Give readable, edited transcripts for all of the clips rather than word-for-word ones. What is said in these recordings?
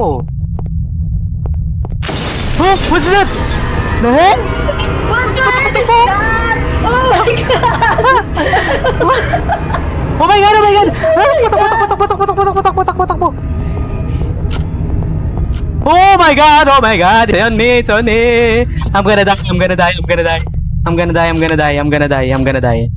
Oh! Oh! What's that? The hell? What is that? Oh my God! Oh my God! Oh my God! Patak! Oh my God! Oh my God! It's on me! It's on me! I'm gonna die! I'm gonna die! I'm gonna die! I'm gonna die! I'm gonna die! I'm gonna die! I'm gonna die!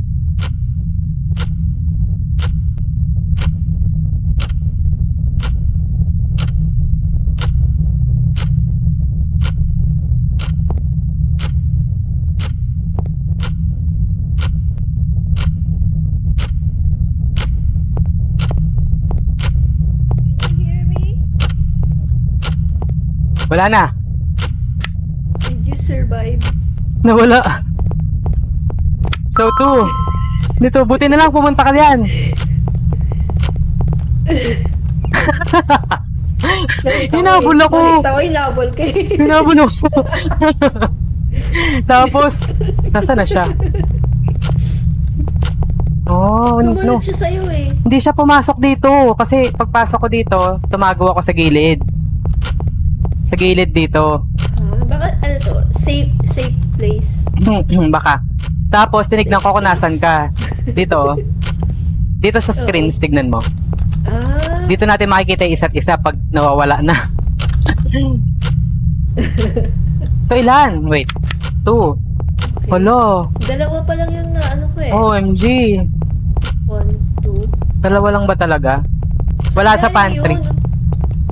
Can you hear me? Wala na! Did you survive? Nawala! So, 2! Dito, buti na lang pumunta ka diyan! Hinabol ako! Nakita ko hinabol kayo. Hinabol ako! Tapos, nasa na siya? Oh, no. Sumunod siya sa'yo eh. Hindi siya pumasok dito. Kasi pagpasok ko dito, tumago ako sa gilid. Sa gilid dito. Baka ano to? Safe place. Baka. Tapos, tinignan ko kung nasan ka. Dito. Dito sa screens, tignan mo. Ah. Dito natin makikita yung isa't isa pag nawawala na. So, ilan? Wait. 2. Okay. Hello. Dalawa pa lang yung na ano ko eh. OMG. 1, 2. Dalawa lang ba talaga? Wala sa pantry.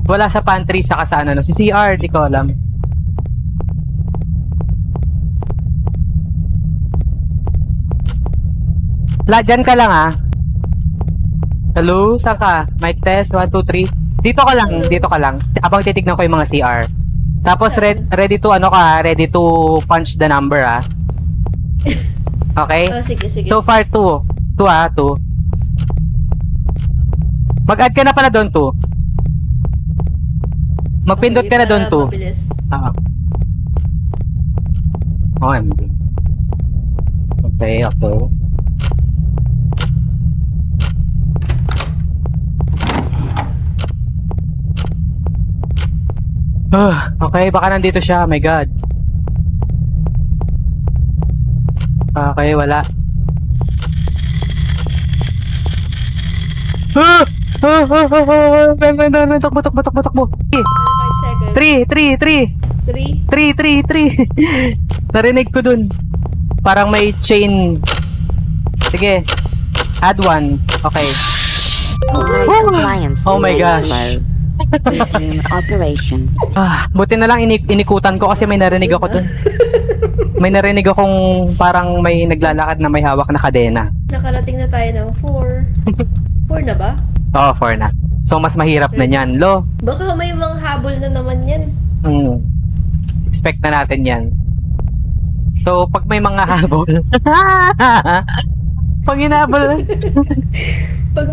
Wala sa pantry saka sa ano, si CR, di ko alam. Dyan ka lang ah. Hello, saan ka? Mic test, 1, 2, 3. Dito ka lang. Abang titignan ko yung mga CR. Tapos ready to ano ka, ready to punch the number ah. Okay? Oh, sige. So far 2. 2 ah, 2. Mag-add ka na pala doon 2. Magpindot ka na doon 2. Mabilis. OMG. Okay. Okay, baka nandito siya. Oh my God. Okay, wala. Takbo. 5 seconds. 3. 3. Narinig ko dun. Parang may chain. Sige. Add 1. Okay. Oh my gosh. Resume operations. Buti na lang inikutan ko kasi may narinig ako dun. May narinig akong parang may naglalakad na may hawak na kadena. Nakarating na tayo ng 4. 4 na ba? Oo, 4 na. So, mas mahirap na yan, lo. Baka may mga habol na naman yan. Expect na natin yan. So, pag may mga habol... pag hinabol... Pag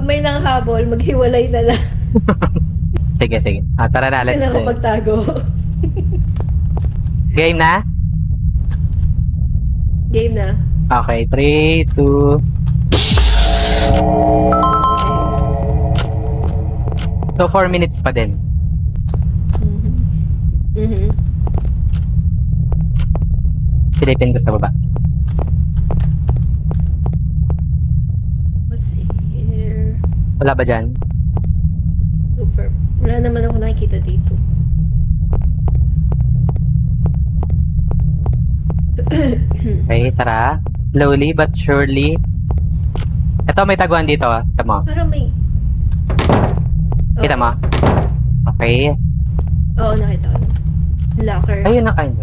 may nang habol, maghiwalay na lang. Sige. Tara na, let's Kailangan play. pagtago. Game na? Game na. Okay, 3, 2... So, 4 minutes pa din. Silipin ko sa baba. Let's see here. Wala ba dyan? Super. Wala naman ako nakikita dito. Okay, tara. Slowly but surely. Ito, may taguan dito. Kita mo. Parang may... Kita mo? Okay. Oo, nakita ko. Locker. Ayun na kain.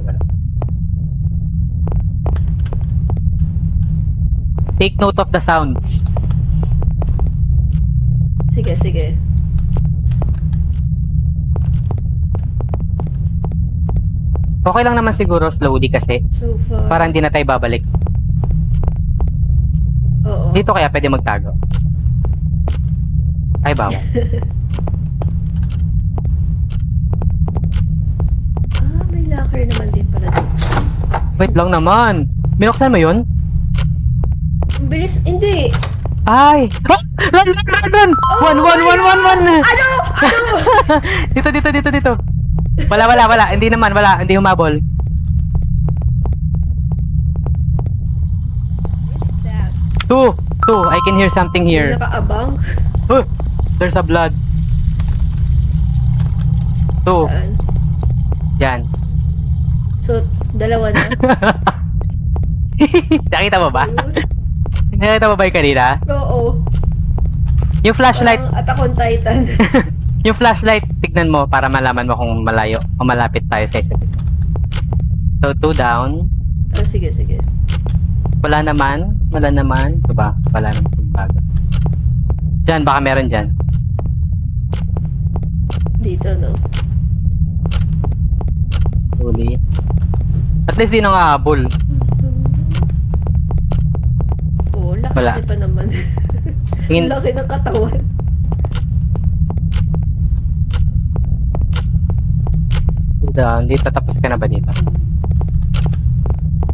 Take note of the sounds. Sige. Okay lang naman siguro slowly kasi So far. para hindi na tayo babalik. Oo. Dito kaya pwede magtago. Ay, bawal. May locker naman din pala dito. Wait lang naman. Binuksan mo yun? Ang bilis. Hindi. Ay! Ah! Run! One! Ano? Dito. Wala. Hindi naman, wala. Hindi humabol. That. Two. I can hear something here. Nakaabang. Oh, there's a blood. Two. Saan? Yan. So, dalawa na. Nakita mo ba? Ayun. Nakita mo ba yung kanina? Oo. Yung flashlight, Parang Attack on Titan. yung flashlight, tignan mo para malaman mo kung malayo o malapit tayo sa isa't isa. So, 2 down. Oh, sige. Wala naman. Diba? Wala naman kung bago. Diyan, baka meron dyan. Dito, no? Huli. At least di nangahabol. Oo, laki Wala. pa naman. Tingin, Laki ng katawan. down. Dito, tapos ka na ba dito?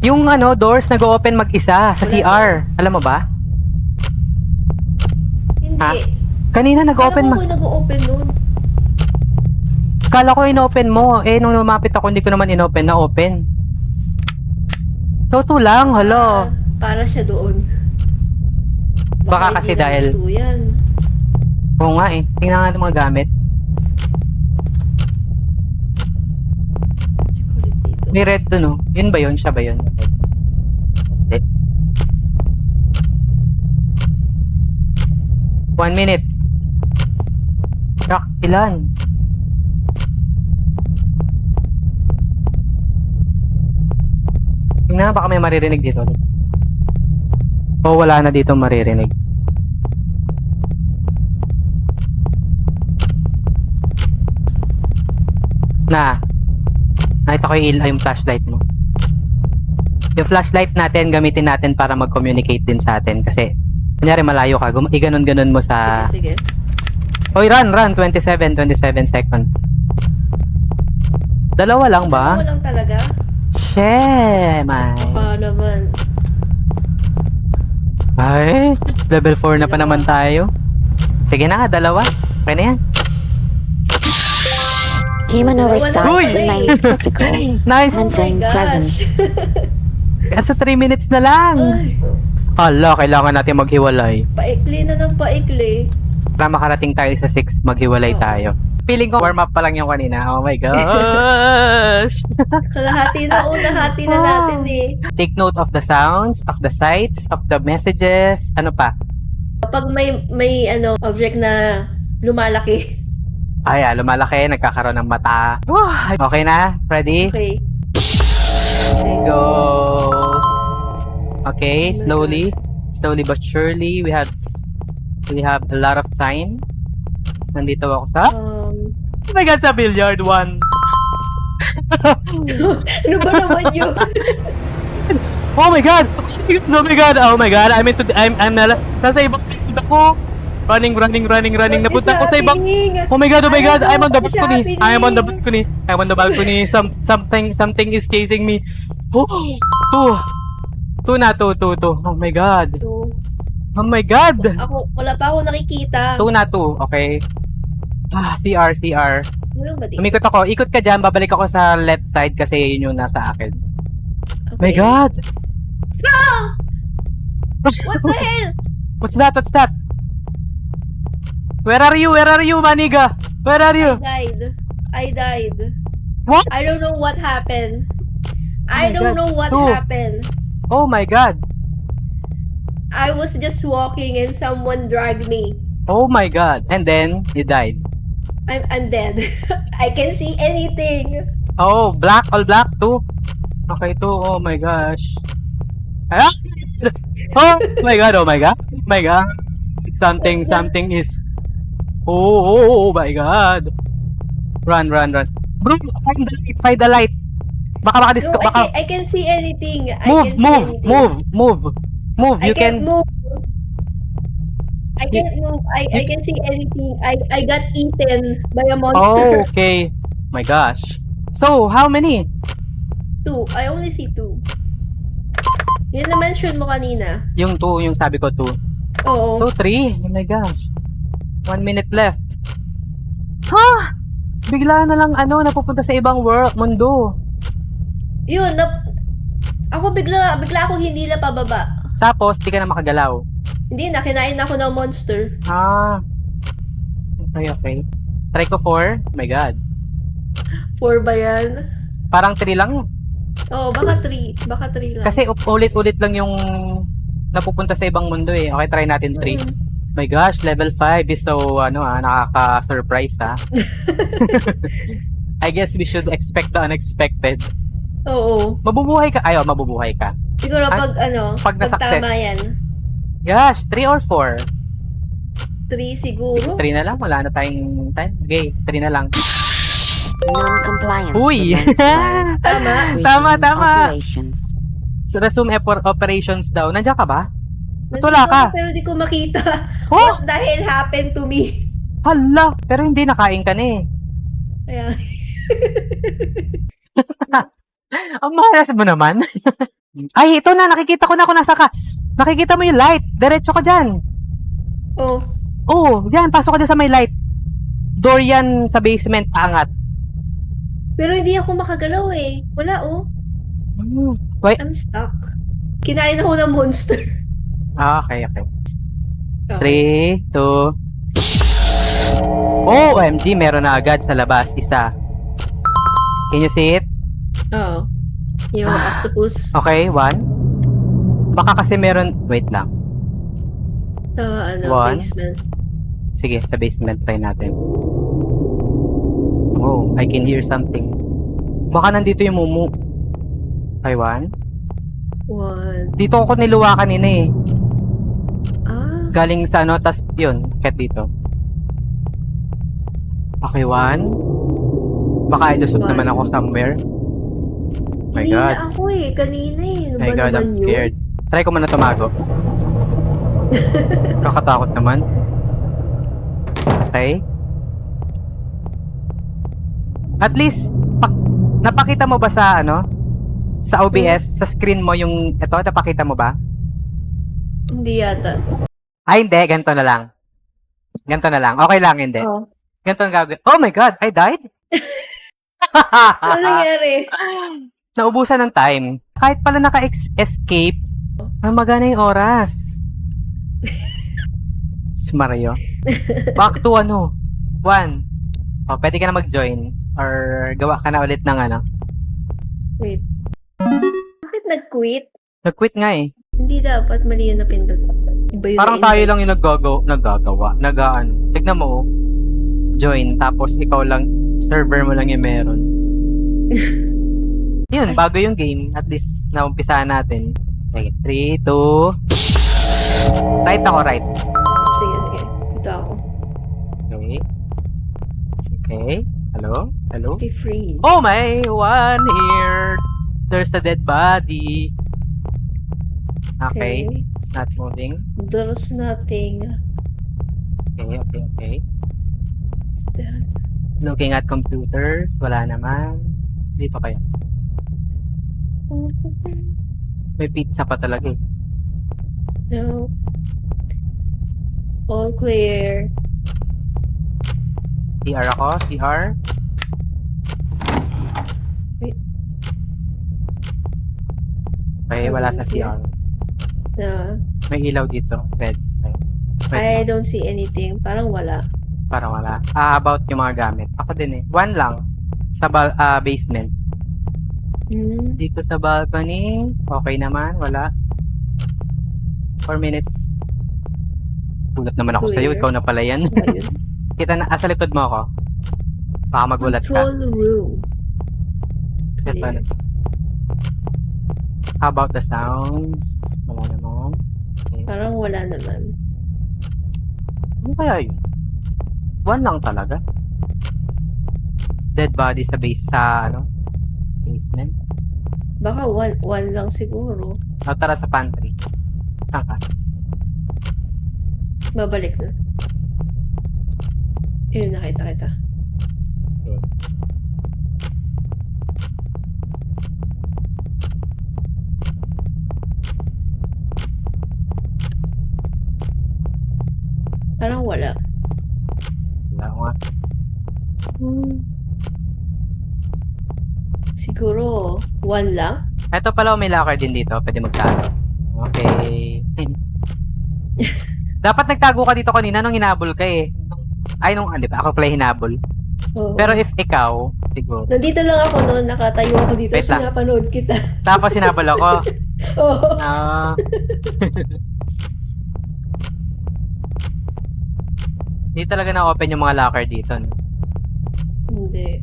Yung doors nag-open mag-isa sa Wala CR. Alam mo ba? Hindi. Ha? Kanina nag-open Parang ako nag-open nun. Kala ko in-open mo. Nung lumapit ako, hindi ko naman in-open. Na-open. So, 2 lang. Hala. Para siya doon. Baka hindi kasi naman dahil- two yan. Oo nga eh. Tingnan nga ng mga gamit. Check ulit dito. May red dun oh. Yun ba yun? Siya ba yun? Hindi. 1 minute. Shucks, ilan? Tingnan nga, baka may maririnig dito. O wala na dito maririnig. Nakita ko yung flashlight mo. Yung flashlight natin, gamitin natin para mag-communicate din sa atin. Kasi, kunyari malayo ka, iganon-ganon mo sa... Sige. Oy, run! 27 seconds. Dalawa lang ba? Ano lang talaga? Man. Baka naman. Ay, level 4 na pa naman tayo. Sige na nga, dalawa. Okay na yan. Human oversight Uy! remains critical. Nice! Oh my Maintain presence. gosh. Kasi 3 minutes na lang. Ay, Hala, kailangan natin maghiwalay. paikli na ng paikli. Para makarating tayo sa 6, maghiwalay Oo. tayo. Feeling ko warm up pa lang yung kanina. Oh my gosh! Kalahati na unahati na natin eh. Take note of the sounds, of the sights, of the messages. Ano pa? Kapag may object na lumalaki. Ay, lumalaki, nagkakaroon ng mata. Okay na? Ready? Okay. Let's go! Okay, Oh my slowly but surely, we have a lot of time. Nandito ako sa... Oh my God, sa billiard 1. Ano ba naman yun? Oh my God! Oh my God! I'm nasa ibang field ako. Running. Napunta ako sa ibang... Oh my God! I'm on the balcony. I'm on the balcony. Something is chasing me. Oh, two. Oh my God. Oh my God! Wala pa ako nakikita. 2 na 2. Okay. CR. Meron ba dito? Umikot ako. Ikot ka dyan. Babalik ako sa left side kasi yun yung nasa akin. Oh my Okay. God! What the hell? What's that? Where are you, maniga? Where are you? I died. What? I don't know what happened. my I don't God. know what Two. happened. Oh my God. I was just walking and someone dragged me. Oh my God. And then, you died. I'm dead. I can see anything. Oh, black, all black too. Okay, 2. Oh my gosh. Ah! Oh my God. Something is... Oh my God. Run. Bro, find the light. Baka No, baka I can see anything. move. I You can't can move. I can't move. I can see anything. I got eaten by a Oh, monster. okay. My gosh. So, how many? 2. I only see 2. Yun na-mention mo kanina. Yung 2, yung sabi ko 2. Oo. So, 3. Oh my gosh. 1 minute left. Ha! Bigla na lang, napupunta sa ibang mundo. Yun, ako bigla ako hindi na pababa. Tapos, di ka na makagalaw. Hindi na, kinain ako ng monster. Ah. Okay. Try ko 4. Oh my god. 4 ba yan? Parang 3 lang. Oo, baka 3. Baka 3 lang. Kasi ulit-ulit lang yung napupunta sa ibang mundo eh. Okay, try natin 3. Mm. My gosh, level 5 is so, nakaka-surprise I guess we should expect the unexpected. Oo. Mabubuhay ka? Ayaw, mabubuhay ka. Siguro Ah, pag pag na-success. tama yan. Gosh, 3 or 4? 3 siguro. 3 na lang, wala na tayong time. Okay, 3 na lang. Non-compliance. Uy! prevents Tama. resume Tama. Operations. So, resume operations daw. Nandiyan ka ba? Nandito Wala ka. ako, pero di ko makita. Oh! What the hell happened to me? Hala! Pero hindi, nakain ka na eh. Kaya, Ang malas mo naman. Ay, ito na. Nakikita ko na kung nasa ka. Nakikita mo yung light. Diretso ka dyan. oh. Oo, dyan. Pasok ka dyan sa may light. Door yan sa basement. Angat. Pero hindi ako makagalaw eh. Wala oh. Wait. I'm stuck. Kinain ako ng monster. Okay. Okay. 3, 2. OMG, meron na agad sa labas. Isa. Can you see it? Oo. Yung octopus Okay, 1. Baka kasi meron... Wait lang. sa One. basement. Sige, sa basement try natin. Oh, I can hear something. Baka nandito yung mumu. Okay, 1. 1. Dito ako niluwa kanina eh. Ah. Galing sa tas yun, kat dito. Okay, 1. Baka ilusot One. naman ako somewhere. My Hindi God. na ako eh. Kanina eh. Ano My ba God, naman I'm scared. Try ko muna tumago. Kakatakot naman. Okay. At least, napakita mo ba sa sa OBS, sa screen mo yung ito, napakita mo ba? Hindi yata. Ay, hindi. Ganito na lang. Ganito na lang. Okay lang, hindi. Oh. Ganito ang gagawin. Oh my God! I died? Ano nangyari? Naubusan ng time. Kahit pala naka-escape, magana yung oras. Mario. Back to 1. Oh, pwede ka na mag-join. Or gawa ka na ulit ng Wait. Bakit nag-quit? Nag-quit nga eh. Hindi dapat mali yun na pindot. Iba yun Parang na tayo lang yung naggagawa. Tignan mo, join, tapos ikaw lang, server mo lang yung meron. Yun, bago yung game, at least naumpisahan natin. Okay, 3, 2... Right ako, right. Sige. Ito ako. Okay. Hello? Okay, freeze. Oh my, one here. There's a dead body. Okay. It's not moving. There's nothing. Okay. What's that? Looking at computers. Wala naman. Dito kayo. May pizza pa talaga eh. No. All clear. CR ako. CR. Wait. Okay, wala sa CR. No. May ilaw dito. Red. I don't see anything. Parang wala. Parang wala. About yung mga gamit. Ako din eh. 1 lang. Sa basement. Dito sa balcony. Okay naman. Wala. 4 minutes. Gulat naman ako sa'yo. Clear. Ikaw na pala yan. Ayun. Kita na. Sa likod mo ako. Baka magulat ka. Control room. Ito Clear. na. How about the sounds? Wala naman. Okay. Parang wala naman. Ano kaya yun? 1 lang talaga. Dead body sa basement. Baka one lang siguro. O, tara sa pantry. Saan ka? Babalik na. Yun, nakita kita. wala. Wala ko nga. Siguro, 1 lang? Ito pala, may locker din dito. Pwede magtago. Okay. Dapat nagtago ka dito kanina nung hinabol ka eh. Ay, di ba? Ako pala hinabol. Oo. Pero if ikaw, siguro. Nandito lang ako noon, nakatayo ako dito, Wait so lang. napanood kita. Tapos hinabol ako. Oo. Ah. Hindi talaga na-open yung mga locker dito. No? Hindi.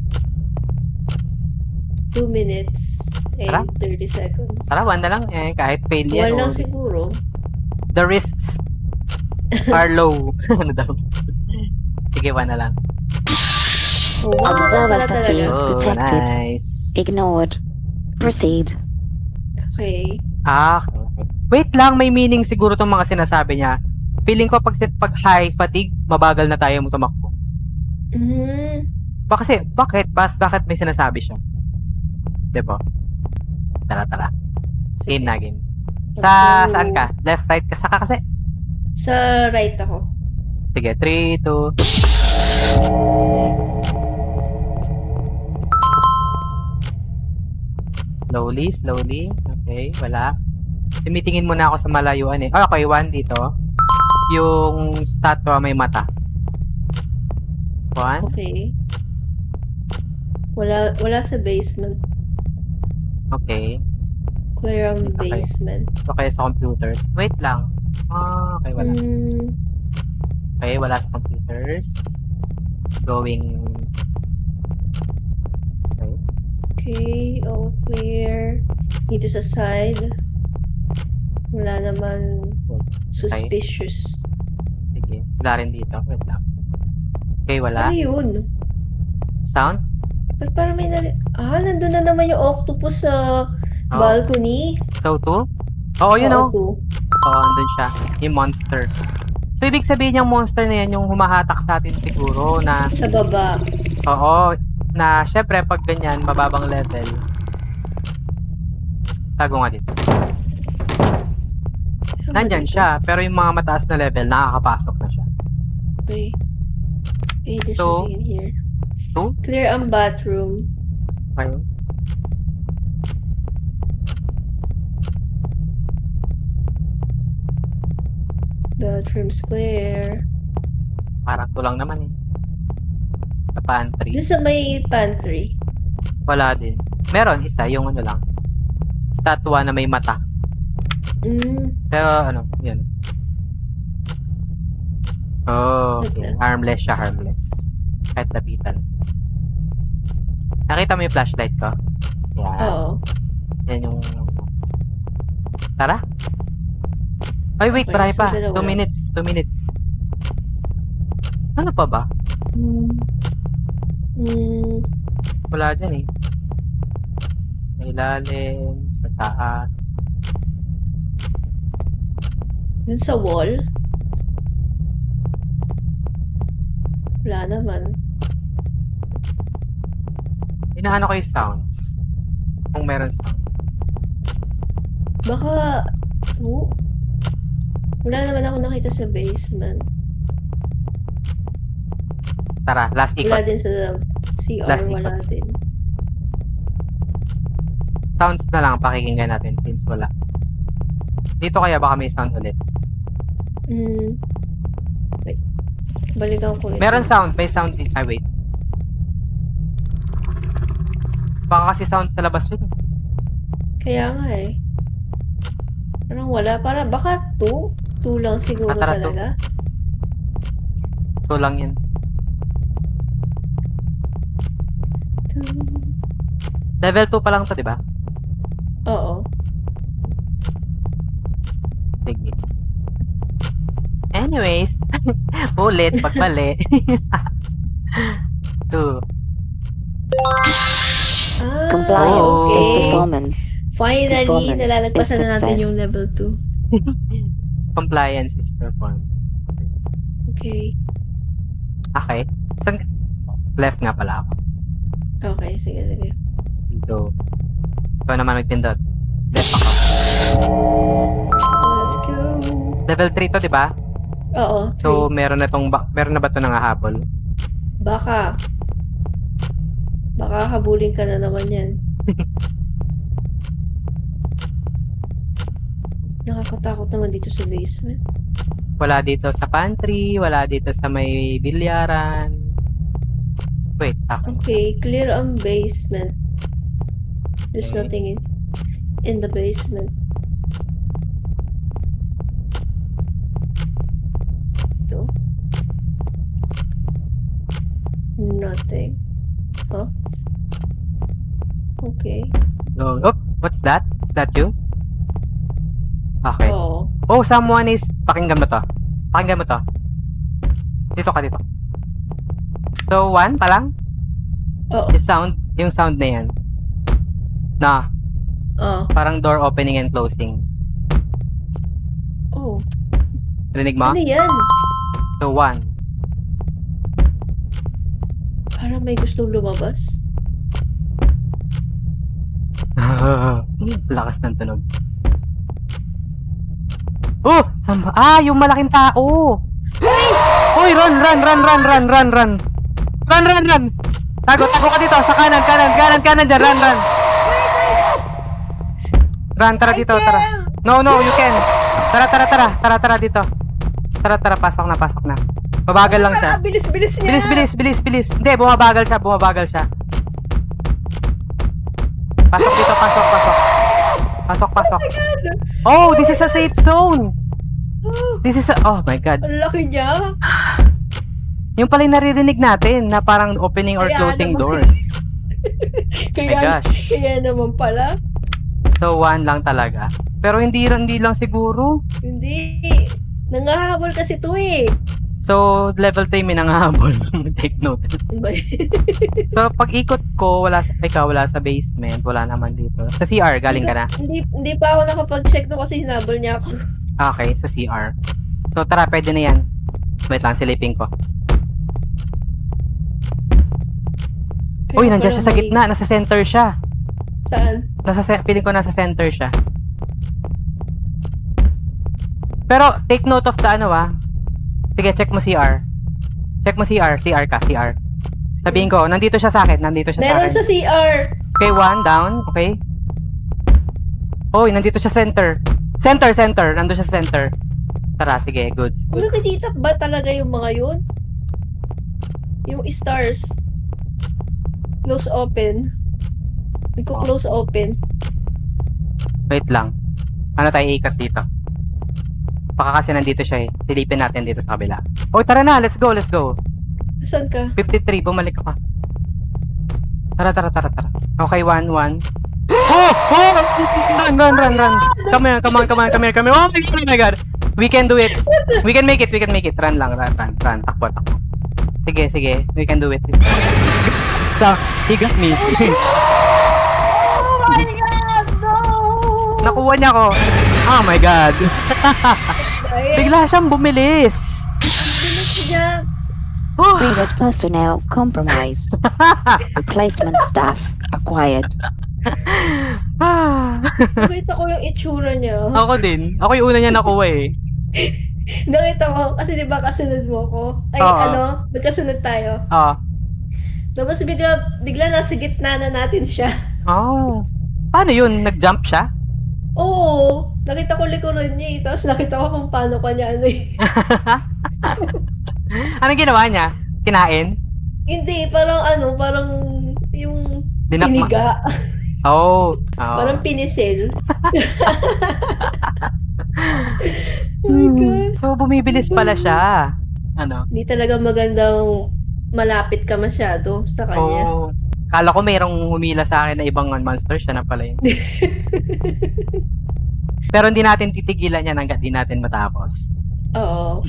2 minutes Tara. and 30 seconds. Tara, 1 na lang. Eh, kahit fail yan. 1 lang o- siguro. The risks are low. Ano daw? Sige, 1 na lang. Oh, 1 na lang pala Observer talaga. Oh, Detected. nice. Ignored. Proceed. Okay. Okay. Wait lang, may meaning siguro tong mga sinasabi niya. Feeling ko pag high fatigue, mabagal na tayo mo tumakbo. Mm. Kasi, bakit may sinasabi siya? Diba? Tara. Game na game. Oh. Saan ka? Left, right? Saka kasi? Sa right ako. Sige, 3, 2. Slowly. Okay, wala. Tumitingin muna ako sa malayuan eh. Okay, 1 dito. Yung statua may mata. 1. Okay. Wala sa basement. Okay. Clear ang Okay. basement. Okay, sa computers. Wait lang. Okay, wala. Okay, wala sa computers. Going. Okay. Okay, all clear. Dito sa side. Wala naman suspicious. Sige. Wala rin dito. Wait lang. Okay, wala. Ano yun? Sound? Ba't parang may nandun na naman yung octopus sa Oh. balcony. So, 2? Oo, yun Oo, o. two. Oo, andun siya. Yung monster. So, ibig sabihin yung monster na yan, yung humahatak sa atin siguro na, Sa baba. oo, na syempre pag ganyan, mababang level. Tago nga dito. Ano ba Nandyan dito? siya, pero yung mga mataas na level, nakakapasok na siya. Okay. Okay, there's So, something in here. 2? Clear ang bathroom. Okay. Bathroom's clear. Parang 2 lang naman eh. Sa pantry. Doon sa may pantry. Wala din. Meron isa, yung ano lang. Statua na may mata. Pero ano, yun. Oh, okay. Harmless siya, harmless. Kahit lapitan. Nakita mo yung flashlight ko? Yan. Oo. Yan yung... Tara? Ay, wait, Okay, marami so pa. dalawa. 2 minutes. 2 minutes. Ano pa ba? Wala dyan eh. Sa ilalim, sa taas. Dun sa wall. Wala naman. Inaano ko yung sounds. Kung meron sound. Baka... Wala naman ako nakita sa basement. Tara, last Wala ikot. din sa CR. Last Wala din. Sounds na lang pakikinggan natin since wala. Dito kaya baka may sound ulit. Wait. Balikan ko ito. Meron sound, may sound din. Ay, wait. Baka kasi sound sa labas yun. Kaya nga eh. Parang wala. Baka 2? 2 lang siguro Tara, talaga. So lang yun. 2. Level 2 pa lang to, di ba? Oo. Sige. Anyways, ulit, pagbali. 2. Compliance Oh. is Okay. performance. Finally, Performance nalalagpasan is na natin success. yung level 2. Compliance is performance. Okay. Okay. Saan? Left nga pala ako. Okay, sige. Dito. Ito naman nagpindot. Left ako. Let's go. Level 3 to, di ba? Oo, So, 3. meron na ba ito nangahabol? Baka. Baka habulin ka na naman yan. Nakakatakot naman dito sa basement. Wala dito sa pantry, wala dito sa may bilyaran. Wait, okay. Okay, clear ang basement. There's Okay. nothing in the basement. Ito. Nothing. Huh? Okay. Oh, what's that? Is that you? Okay. Oo. Oh, someone is... Pakinggan mo to. Pakinggan mo to. Dito ka, dito. So, 1 pa lang? Oo. Yung sound na yan. Na, Oo. parang door opening and closing. Oh. Rinig mo? Ano yan? So, 1. Parang may gustong lumabas. Lakas ng tunog. Oh! Yung malaking tao! Uy! Run! Run! Tago ka dito! Sa kanan dyan! Run! Run, tara dito, tara. No, you can. Tara dito. Tara, pasok na. Mabagal lang siya. Bilis niya. Bilis. Hindi, bumabagal siya. Pasok dito, pasok. Pasok. Oh, this is a safe zone. Oh my God. Ang laki niya. Yung pala yung naririnig natin na parang opening or Kaya closing naman. doors. My Kaya, gosh. kaya naman pala. So, 1 lang talaga. Pero hindi lang siguro. Hindi. Nangahabol kasi to eh. So, level 3 may nangahabol. Take note. Ano ba? So, pag ikot ko, wala sa basement, wala naman dito. Sa CR, galing ka na? Hindi pa ako nakapag-check no kasi hinabol niya ako. Okay, sa CR. So, tara, pwede na yan. Wait lang, silipin ko. Uy, Kaya nandiyan pala siya sa may- gitna. Nasa center siya. Saan? Feeling ko nasa center siya. Pero, take note of the Sige, check mo CR. CR ka. Sabihin ko, nandito siya sa akin. Meron sa CR. Okay, 1 down. Okay. Uy, nandito siya center. Center. Nandito siya sa center. Tara, sige, goods. Nakikita ba talaga yung mga yun? Yung stars. Close open. Nagko-close open. Wait lang. Ano tayo ikat dito? Baka kasi nandito siya eh. Silipin natin dito sa kabila. Oh, tara na. Let's go. Saan ka? 53. Bumalik ka pa. Tara. Okay, 1. Oh! Run. Come here. Oh my God. We can do it. We can make it. Run lang. Takbo. Sige. We can do it. So, he got me. Oh my God! No! Nakuha niya ko. Oh my God. Ay, Bigla siyang bumilis. bilis niya. Oh. Previous personnel compromised. Replacement staff acquired. Nakita ko yung itsura niya. Ako din. Ako yung una niya nakuha eh. Nakita ko, kasi di ba kasunod mo ako? Ay, Oo. magkasunod tayo. Oh. Tapos bigla nasa gitna na natin siya. Oh. Paano yun? Nag-jump siya? Oo, nakita ko likuran niya eh. Tapos nakita ko kung paano kanya Anong ginawa niya? Kinain? Hindi, parang yung Dinakma. piniga. Oh. Parang pinisil. Oh my God. So, bumibilis pala siya. Ano? Hindi talaga magandang malapit ka masyado sa kanya. Oh. Kala ko mayroong humila sa akin na ibang monster. Siya na pala yun. Pero hindi natin titigilan yan hanggat di natin matapos. Oo.